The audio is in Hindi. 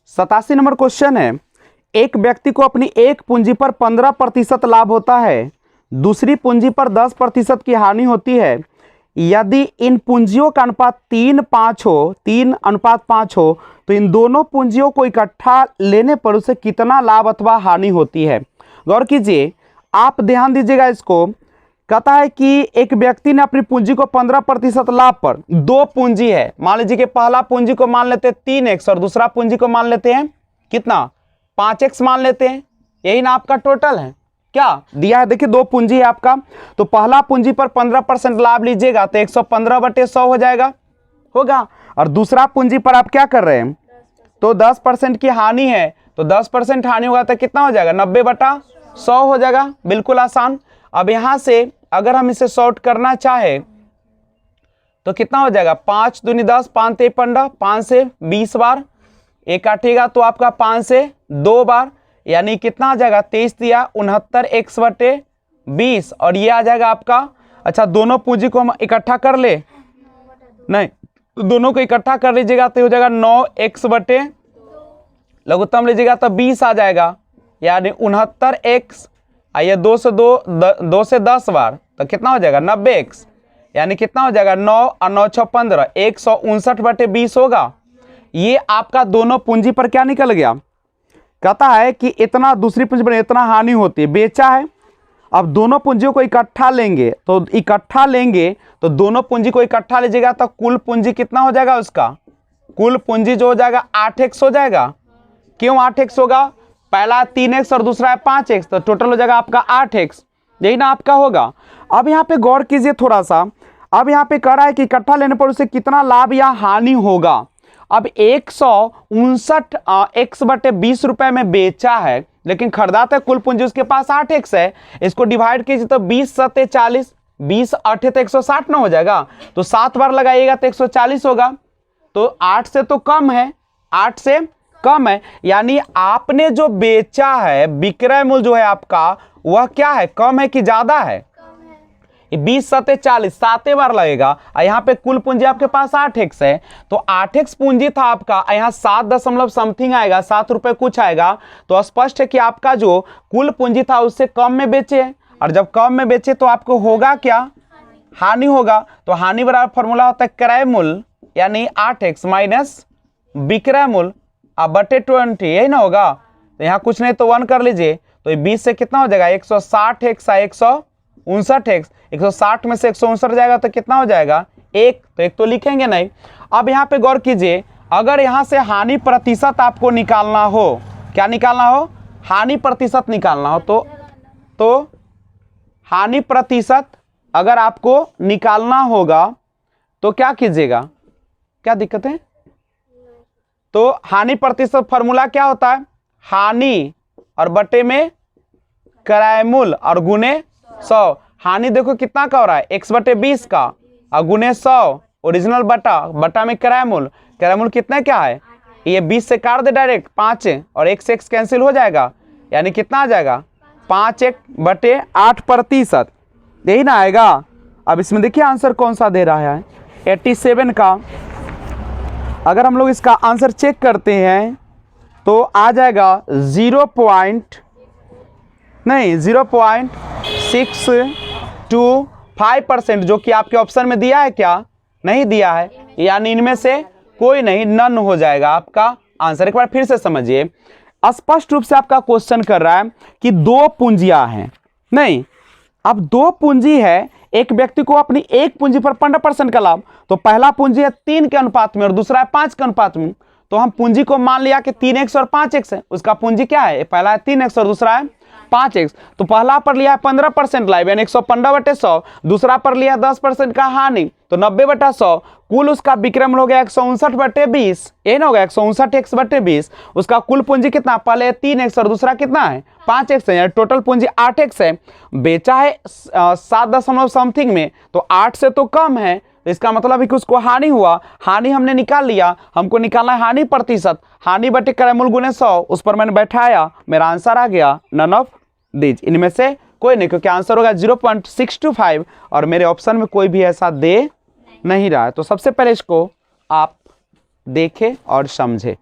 87 नंबर क्वेश्चन है, एक व्यक्ति को अपनी एक पूंजी पर 15% लाभ होता है, दूसरी पूंजी पर 10% की हानि होती है। यदि इन पूंजियों का अनुपात 3:5 हो तो इन दोनों पूंजियों को इकट्ठा लेने पर उसे कितना लाभ अथवा हानि होती है। गौर कीजिए, आप ध्यान दीजिएगा इसको। कहता है कि एक व्यक्ति ने अपनी पूंजी को 15% लाभ पर, दो पूंजी है, मान लीजिए कि पहला पूंजी को मान लेते हैं 3x और दूसरा पूंजी को मान लेते हैं कितना 5x मान लेते हैं। यही ना आपका टोटल है, क्या दिया है देखिए, दो पूंजी है आपका। तो पहला पूंजी पर 15% लाभ लीजिएगा तो 115/100 हो जाएगा, होगा। और दूसरा पूंजी पर आप क्या कर रहे हैं, तो 10% की हानि है, तो 10% हानि होगा तो कितना हो जाएगा 90/100 हो जाएगा। बिल्कुल आसान। अब यहां से अगर हम इसे शॉर्ट करना चाहे तो कितना हो जाएगा, 5 दूनी 10, 5 ते 15, 5 से 20 बार, एक काटिएगा तो आपका 5 से 2 बार, यानी कितना आ जाएगा 23 दिया 69x/20, और ये आ जाएगा आपका। अच्छा, दोनों पूंजी को हम इकट्ठा कर ले, नहीं दोनों को इकट्ठा कर लीजिएगा तो हो जाएगा 9x/, लघुत्तम लीजिएगा तो 20 आ जाएगा, यानी 69x, आइए 2 से 10 बार तो कितना हो जाएगा 90x, यानी कितना हो जाएगा 9 और 9 6 15, 159/20 होगा। ये आपका दोनों पूंजी पर क्या निकल गया, कहता है कि इतना दूसरी पूंजी पर इतना हानि होती है, बेचा है। अब दोनों पूंजियों को इकट्ठा लेंगे तो दोनों पूंजी को इकट्ठा लीजिएगा तो कुल पूंजी कितना हो जाएगा, उसका कुल पूंजी जो हो जाएगा 8x हो जाएगा। क्यों 8x होगा, पहला 3x और दूसरा है 5x, तो टोटल हो जाएगा आपका 8x, यही ना आपका होगा। अब यहाँ पे गौर कीजिए थोड़ा सा, अब यहाँ पे कह रहा है कि इकट्ठा लेने पर उसे कितना लाभ या हानि होगा। अब 159x/20 रुपए में बेचा है, लेकिन खरीदा था कुल पूंजी उसके पास 8x है। इसको डिवाइड कीजिए तो 20 7 40, 20 8 तो 160 ना हो जाएगा, तो 7 बार लगाइएगा तो 140 होगा। तो 8 से तो कम है, 8 से कम है, यानी आपने जो बेचा है विक्रय मूल्य जो है आपका वह क्या है, कम है कि ज्यादा है। 20 7 40, 7 बार लगेगा, और यहाँ पे कुल पूंजी आपके पास 8x है, तो 8x पूंजी था आपका, यहाँ 7 दशमलव समथिंग आएगा, 7 रुपए कुछ आएगा। तो स्पष्ट है कि आपका जो कुल पूंजी था उससे कम में बेचे, और जब कम में बेचे तो आपको होगा क्या, हानि होगा। तो हानि बराबर फॉर्मूला होता है क्रय मूल्य, यानी 8x माइनस विक्रय मूल्य बटे 20, यही ना होगा। तो यहाँ कुछ नहीं तो 1 कर लीजिए, तो 20 से कितना हो जाएगा 160x 159x, 160 में से 159 जाएगा तो कितना हो जाएगा 1, तो 1 तो लिखेंगे नहीं। अब यहाँ पे गौर कीजिए, अगर यहाँ से हानि प्रतिशत आपको निकालना हो, क्या निकालना हो, हानि प्रतिशत निकालना हो, तो हानि प्रतिशत अगर आपको निकालना होगा तो क्या कीजिएगा, क्या दिक्कत है, तो हानि प्रतिशत फॉर्मूला क्या होता है, हानि और बटे में क्रय मूल्य और गुने 100। हानि देखो कितना का हो रहा है, x/20 का, और गुने 100 ओरिजिनल बटा में क्रय मूल्य कितना क्या है, ये 20 से काट दे डायरेक्ट 5 और x से x कैंसिल हो जाएगा, यानी कितना आ जाएगा 5/8%, यही ना आएगा। अब इसमें देखिए आंसर कौन सा दे रहा है, 87 का। अगर हम लोग इसका आंसर चेक करते हैं तो आ जाएगा 0.625%, जो कि आपके ऑप्शन में दिया है, क्या नहीं दिया है, यानी इनमें से कोई नहीं, नन हो जाएगा आपका आंसर। एक बार फिर से समझिए, स्पष्ट रूप से आपका क्वेश्चन कर रहा है कि दो पूंजियां हैं, नहीं अब दो पूंजी है, एक व्यक्ति को अपनी एक पूंजी पर 15% का लाभ, तो पहला पूंजी है 3 के अनुपात में और दूसरा है 5 के अनुपात में, तो हम पूंजी को मान लिया कि 3x और 5x है, उसका पूंजी क्या है, पहला है 3x और दूसरा है 5x। तो पहला पर लिया है 15% लाभ यानी 115/100, दूसरा पर लिया 10% का हानि तो 90/100, कुल उसका विक्रय मूल्य हो गया 159/20, ये ना हो गया 159x/20। उसका कुल पूंजी कितना, पहले 3x और दूसरा कितना है 5x है, यानी टोटल पूंजी 8x है। बेचा है 7 दशमलव समथिंग में, तो 8 से तो कम है, तो इसका मतलब है कि उसको हानि हुआ, हानि हमने निकाल लिया, हमको निकालना है हानि प्रतिशत, हानि बटे क्रय मूल्य गुने 100, उस पर मैंने बैठाया, मेरा आंसर आ गया नन ऑफ दीज, इनमें से कोई नहीं, क्योंकि आंसर होगा 0.625 और मेरे ऑप्शन में कोई भी ऐसा दे नहीं रहा है। तो सबसे पहले इसको आप देखें और समझें।